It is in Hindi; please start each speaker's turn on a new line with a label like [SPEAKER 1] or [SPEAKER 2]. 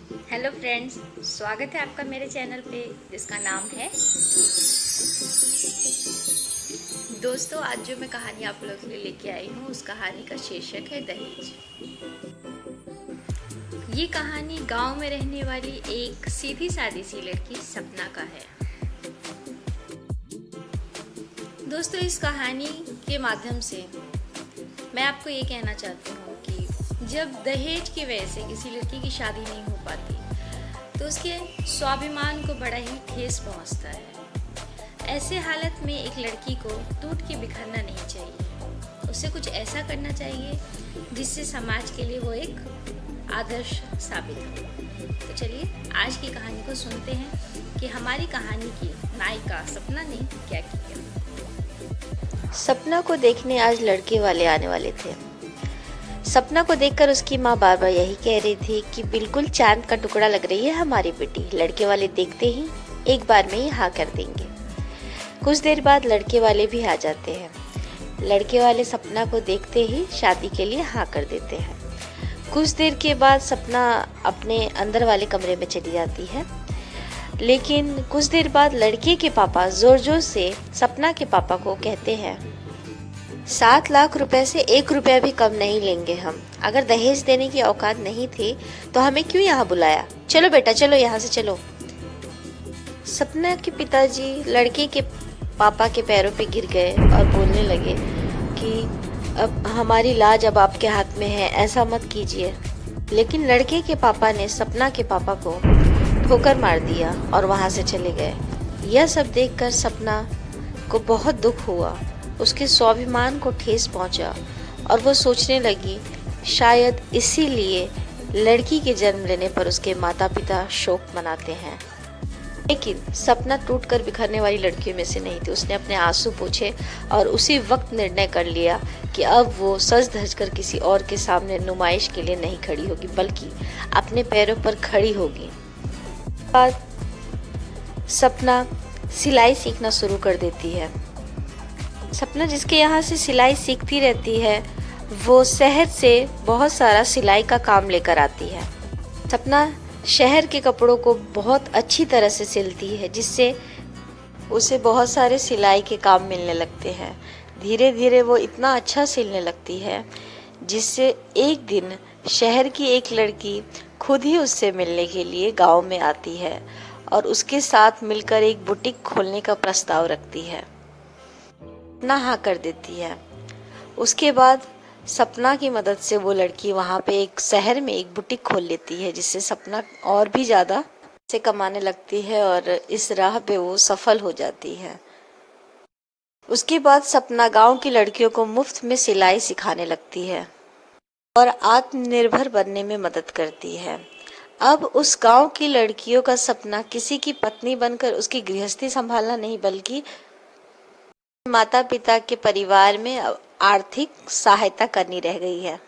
[SPEAKER 1] हेलो फ्रेंड्स, स्वागत है आपका मेरे चैनल पे जिसका नाम है। दोस्तों, आज जो मैं कहानी आप लोगों के लिए लेके आई हूँ उस कहानी का शीर्षक है दहेज। ये कहानी गांव में रहने वाली एक सीधी सादी सी लड़की सपना का है। दोस्तों, इस कहानी के माध्यम से मैं आपको ये कहना चाहती हूँ कि जब दहेज की वजह से किसी लड़की की शादी नहीं हो पाती तो उसके स्वाभिमान को बड़ा ही ठेस पहुंचता है। ऐसे हालत में एक लड़की को टूट के बिखरना नहीं चाहिए, उसे कुछ ऐसा करना चाहिए जिससे समाज के लिए वो एक आदर्श साबित हो। तो चलिए आज की कहानी को सुनते हैं कि हमारी कहानी की नायिका सपना ने क्या किया।
[SPEAKER 2] सपना को देखने आज लड़के वाले आने वाले थे। सपना को देखकर उसकी माँ बार बार यही कह रही थी कि बिल्कुल चांद का टुकड़ा लग रही है हमारी बेटी। लड़के वाले देखते ही एक बार में ही हाँ कर देंगे। कुछ देर बाद लड़के वाले भी आ जाते हैं। लड़के वाले सपना को देखते ही शादी के लिए हाँ कर देते हैं। कुछ देर के बाद सपना अपने अंदर वाले कमरे में चली जाती है, लेकिन कुछ देर बाद लड़के के पापा जोर जोर से सपना के पापा को कहते हैं, 7 लाख रुपए से 1 रुपया भी कम नहीं लेंगे हम। अगर दहेज देने की औकात नहीं थी तो हमें क्यों यहाँ बुलाया? चलो बेटा चलो, यहाँ से चलो। सपना के पिताजी लड़के के पापा के पैरों पे गिर गए और बोलने लगे कि अब हमारी लाज अब आपके हाथ में है, ऐसा मत कीजिए। लेकिन लड़के के पापा ने सपना के पापा को ठोकर मार दिया और वहाँ से चले गए। यह सब देखकर सपना को बहुत दुख हुआ, उसके स्वाभिमान को ठेस पहुंचा और वो सोचने लगी शायद इसीलिए लड़की के जन्म लेने पर उसके माता पिता शोक मनाते हैं। लेकिन सपना टूटकर बिखरने वाली लड़कियों में से नहीं थी। उसने अपने आंसू पोंछे और उसी वक्त निर्णय कर लिया कि अब वो सज धज कर किसी और के सामने नुमाइश के लिए नहीं खड़ी होगी, बल्कि अपने पैरों पर खड़ी होगी। बाद सपना सिलाई सीखना शुरू कर देती है। सपना जिसके यहाँ से सिलाई सीखती रहती है वो शहर से बहुत सारा सिलाई का काम लेकर आती है। सपना शहर के कपड़ों को बहुत अच्छी तरह से सिलती है, जिससे उसे बहुत सारे सिलाई के काम मिलने लगते हैं। धीरे धीरे वो इतना अच्छा सिलने लगती है जिससे एक दिन शहर की एक लड़की खुद ही उससे मिलने के लिए गांव में आती है और उसके साथ मिलकर एक बुटीक खोलने का प्रस्ताव रखती है। सपना हाँ कर देती है। उसके बाद सपना की मदद से वो लड़की वहाँ पे एक शहर में एक बुटीक खोल लेती है, जिससे सपना और भी ज़्यादा से कमाने लगती है और इस राह पे वो सफल हो जाती है। उसके बाद सपना गांव की लड़कियों को मुफ्त में सिलाई सिखाने लगती है और आत्मनिर्भर बनने में मदद करती है। अब उस गांव की लड़कियों का सपना किसी की पत्नी बनकर उसकी गृहस्थी संभालना नहीं, बल्कि माता पिता के परिवार में आर्थिक सहायता करनी रह गई है।